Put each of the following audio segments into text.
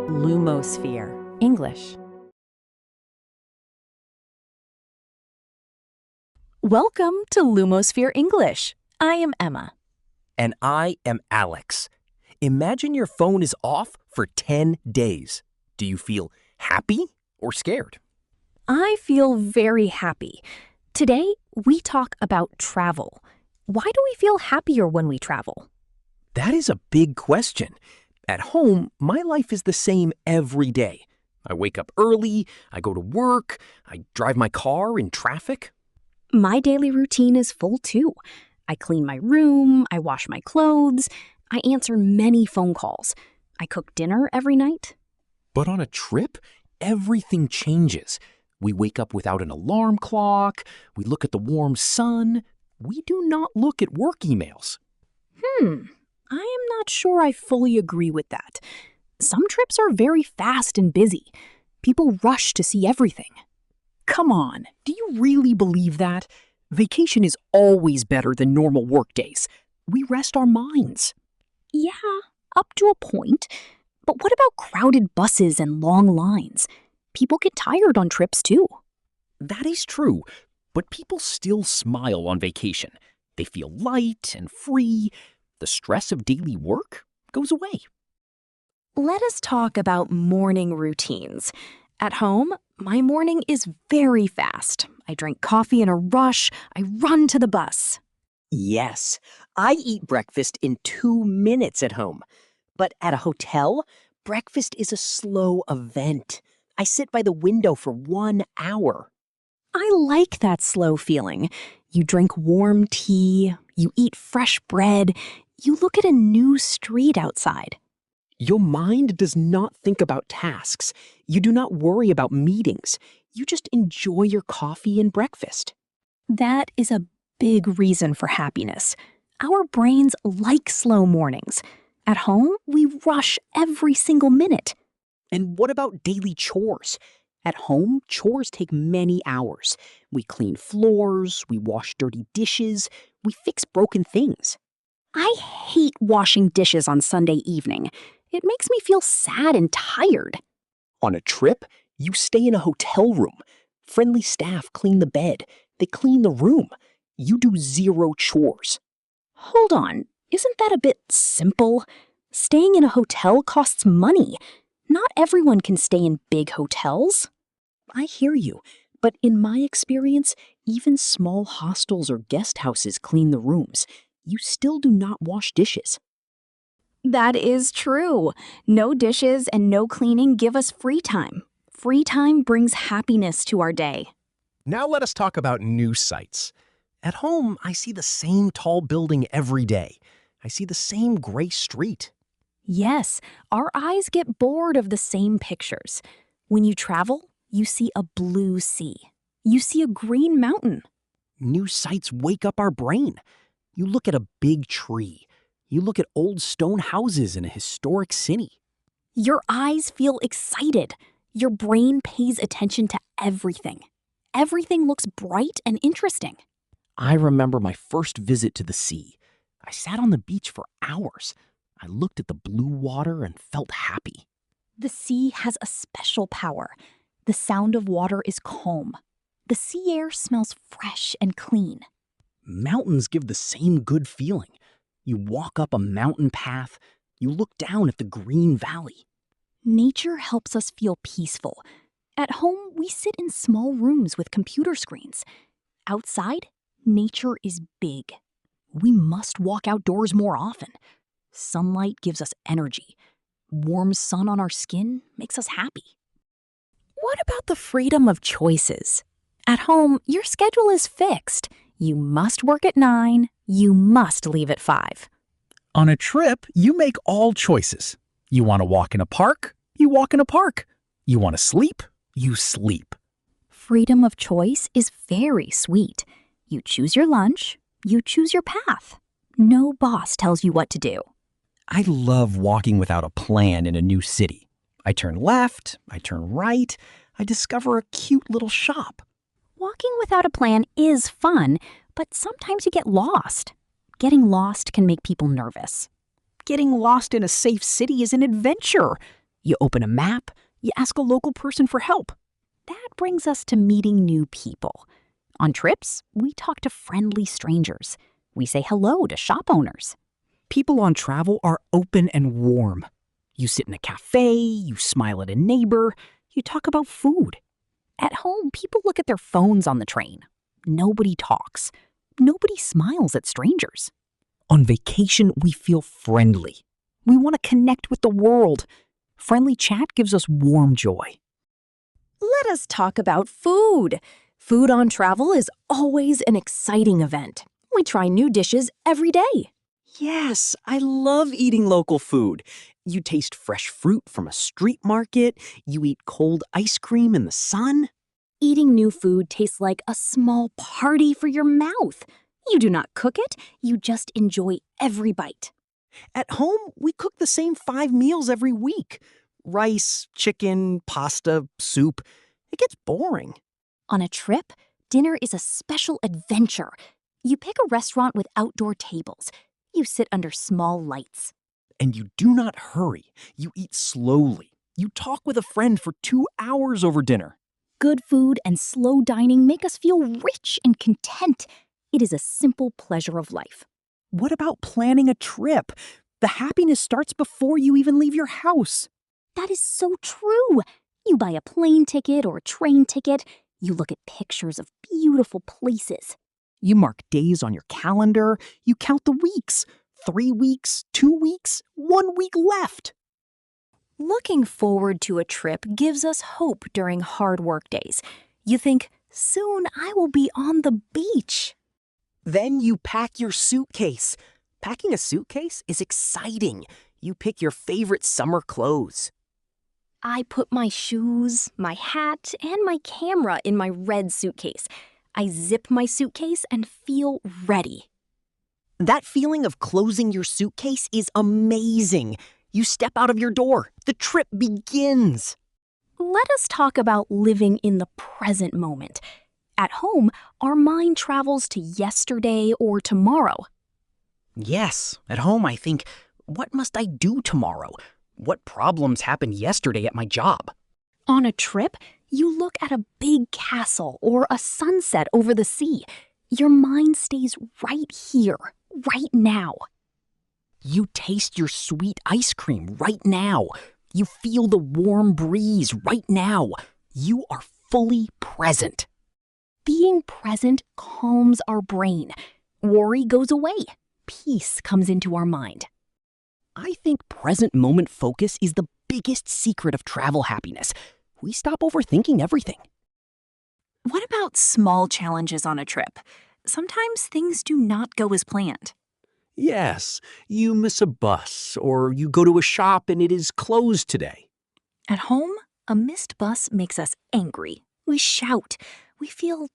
Lumosphere English. Welcome to Lumosphere English. I am Emma. And I am Alex. Imagine your phone is off for 10 days. Do you feel happy or scared? I feel very happy. Today, we talk about travel. Why do we feel happier when we travel? That is a big question. At home, my life is the same every day. I wake up early, I go to work, I drive my car in traffic. My daily routine is full too. I clean my room, I wash my clothes, I answer many phone calls. I cook dinner every night. But on a trip, everything changes. We wake up without an alarm clock, we look at the warm sun. We do not look at work emails. I am not sure I fully agree with that. Some trips are very fast and busy. People rush to see everything. Come on, do you really believe that? Vacation is always better than normal work days. We rest our minds. Yeah, up to a point. But what about crowded buses and long lines? People get tired on trips too. That is true, but people still smile on vacation. They feel light and free. The stress of daily work goes away. Let us talk about morning routines. At home, my morning is very fast. I drink coffee in a rush. I run to the bus. Yes, I eat breakfast in 2 minutes at home. But at a hotel, breakfast is a slow event. I sit by the window for 1 hour. I like that slow feeling. You drink warm tea, you eat fresh bread, you look at a new street outside. Your mind does not think about tasks. You do not worry about meetings. You just enjoy your coffee and breakfast. That is a big reason for happiness. Our brains like slow mornings. At home, we rush every single minute. And what about daily chores? At home, chores take many hours. We clean floors, we wash dirty dishes, we fix broken things. I hate washing dishes on Sunday evening. It makes me feel sad and tired. On a trip, you stay in a hotel room. Friendly staff clean the bed. They clean the room. You do 0 chores. Hold on, isn't that a bit simple? Staying in a hotel costs money. Not everyone can stay in big hotels. I hear you, but in my experience, even small hostels or guest houses clean the rooms. You still do not wash dishes. That is true. No dishes and no cleaning give us free time. Free time brings happiness to our day. Now let us talk about new sights. At home, I see the same tall building every day. I see the same gray street. Yes, our eyes get bored of the same pictures. When you travel, you see a blue sea. You see a green mountain. New sights wake up our brain. You look at a big tree. You look at old stone houses in a historic city. Your eyes feel excited. Your brain pays attention to everything. Everything looks bright and interesting. I remember my first visit to the sea. I sat on the beach for hours. I looked at the blue water and felt happy. The sea has a special power. The sound of water is calm. The sea air smells fresh and clean. Mountains give the same good feeling. You walk up a mountain path. You look down at the green valley. Nature helps us feel peaceful. At home, we sit in small rooms with computer screens. Outside, nature is big. We must walk outdoors more often. Sunlight gives us energy. Warm sun on our skin makes us happy. What about the freedom of choices? At home, your schedule is fixed. You must work at 9. You must leave at 5. On a trip, you make all choices. You want to walk in a park? You walk in a park. You want to sleep? You sleep. Freedom of choice is very sweet. You choose your lunch. You choose your path. No boss tells you what to do. I love walking without a plan in a new city. I turn left, I turn right, I discover a cute little shop. Walking without a plan is fun, but sometimes you get lost. Getting lost can make people nervous. Getting lost in a safe city is an adventure. You open a map, you ask a local person for help. That brings us to meeting new people. On trips, we talk to friendly strangers. We say hello to shop owners. People on travel are open and warm. You sit in a cafe, you smile at a neighbor, you talk about food. At home, people look at their phones on the train. Nobody talks. Nobody smiles at strangers. On vacation, we feel friendly. We want to connect with the world. Friendly chat gives us warm joy. Let us talk about food. Food on travel is always an exciting event. We try new dishes every day. Yes, I love eating local food. You taste fresh fruit from a street market. You eat cold ice cream in the sun. Eating new food tastes like a small party for your mouth. You do not cook it, you just enjoy every bite. At home, we cook the same 5 meals every week. Rice, chicken, pasta, soup. It gets boring. On a trip, dinner is a special adventure. You pick a restaurant with outdoor tables. You sit under small lights. And you do not hurry. You eat slowly. You talk with a friend for 2 hours over dinner. Good food and slow dining make us feel rich and content. It is a simple pleasure of life. What about planning a trip? The happiness starts before you even leave your house. That is so true. You buy a plane ticket or a train ticket. You look at pictures of beautiful places. You mark days on your calendar. You count the weeks. 3 weeks, 2 weeks, 1 week left. Looking forward to a trip gives us hope during hard work days. You think, soon I will be on the beach. Then you pack your suitcase. Packing a suitcase is exciting. You pick your favorite summer clothes. I put my shoes, my hat, and my camera in my red suitcase. I zip my suitcase and feel ready. That feeling of closing your suitcase is amazing. You step out of your door. The trip begins. Let us talk about living in the present moment. At home, our mind travels to yesterday or tomorrow. Yes, at home I think, what must I do tomorrow? What problems happened yesterday at my job? On a trip, you look at a big castle or a sunset over the sea. Your mind stays right here, right now. You taste your sweet ice cream right now. You feel the warm breeze right now. You are fully present. Being present calms our brain. Worry goes away. Peace comes into our mind. I think present moment focus is the biggest secret of travel happiness. We stop overthinking everything. What about small challenges on a trip? Sometimes things do not go as planned. Yes, you miss a bus, or you go to a shop and it is closed today. At home, a missed bus makes us angry. We shout. We feel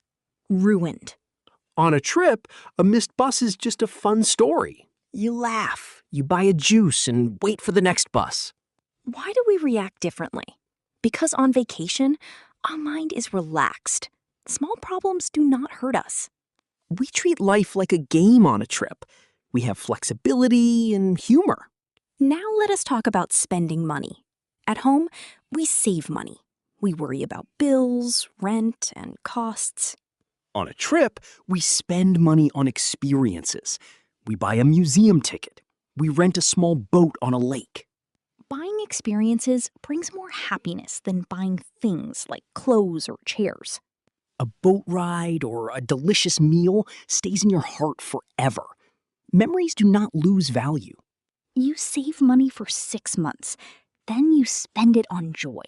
ruined. On a trip, a missed bus is just a fun story. You laugh, you buy a juice, and wait for the next bus. Why do we react differently? Because on vacation, our mind is relaxed. Small problems do not hurt us. We treat life like a game on a trip. We have flexibility and humor. Now let us talk about spending money. At home, we save money. We worry about bills, rent, and costs. On a trip, we spend money on experiences. We buy a museum ticket. We rent a small boat on a lake. Buying experiences brings more happiness than buying things like clothes or chairs. A boat ride or a delicious meal stays in your heart forever. Memories do not lose value. You save money for 6 months, then you spend it on joy.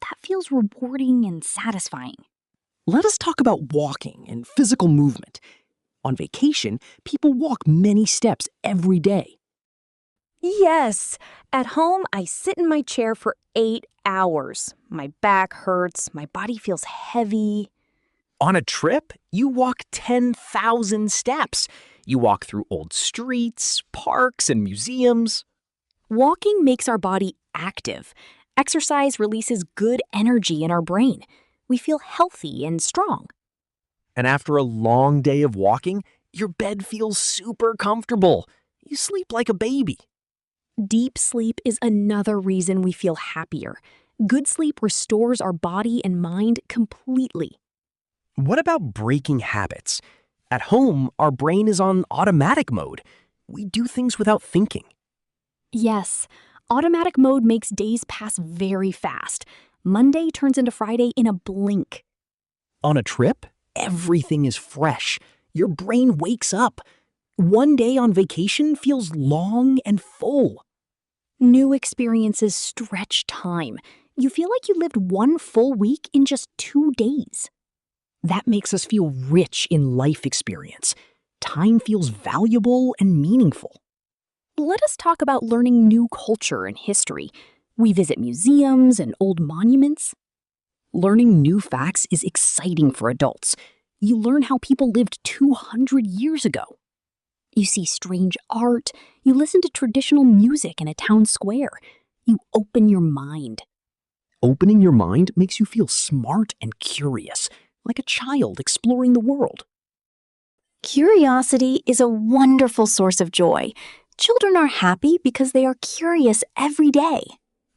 That feels rewarding and satisfying. Let us talk about walking and physical movement. On vacation, people walk many steps every day. Yes, at home I sit in my chair for 8 hours. My back hurts, my body feels heavy. On a trip, you walk 10,000 steps. You walk through old streets, parks, and museums. Walking makes our body active. Exercise releases good energy in our brain. We feel healthy and strong. And after a long day of walking, your bed feels super comfortable. You sleep like a baby. Deep sleep is another reason we feel happier. Good sleep restores our body and mind completely. What about breaking habits? At home, our brain is on automatic mode. We do things without thinking. Yes, automatic mode makes days pass very fast. Monday turns into Friday in a blink. On a trip, everything is fresh. Your brain wakes up. One day on vacation feels long and full. New experiences stretch time. You feel like you lived one full week in just 2 days. That makes us feel rich in life experience. Time feels valuable and meaningful. Let us talk about learning new culture and history. We visit museums and old monuments. Learning new facts is exciting for adults. You learn how people lived 200 years ago. You see strange art. You listen to traditional music in a town square. You open your mind. Opening your mind makes you feel smart and curious, like a child exploring the world. Curiosity is a wonderful source of joy. Children are happy because they are curious every day.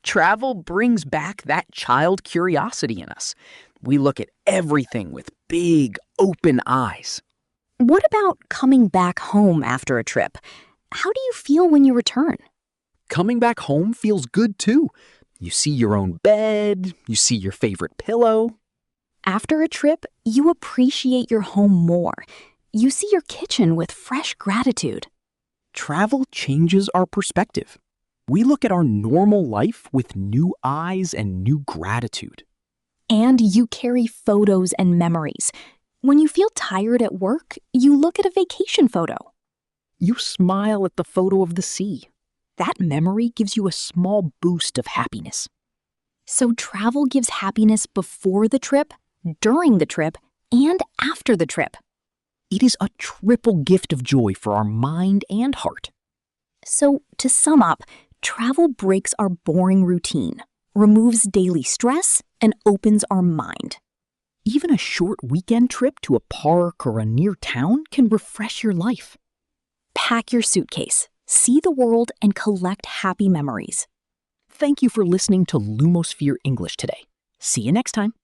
Travel brings back that child curiosity in us. We look at everything with big, open eyes. What about coming back home after a trip? How do you feel when you return? Coming back home feels good too. You see your own bed, you see your favorite pillow. After a trip, you appreciate your home more. You see your kitchen with fresh gratitude. Travel changes our perspective. We look at our normal life with new eyes and new gratitude. And you carry photos and memories. When you feel tired at work, you look at a vacation photo. You smile at the photo of the sea. That memory gives you a small boost of happiness. So travel gives happiness before the trip, during the trip, and after the trip. It is a triple gift of joy for our mind and heart. So to sum up, travel breaks our boring routine, removes daily stress, and opens our mind. Even a short weekend trip to a park or a near town can refresh your life. Pack your suitcase, see the world, and collect happy memories. Thank you for listening to Lumosphere English today. See you next time.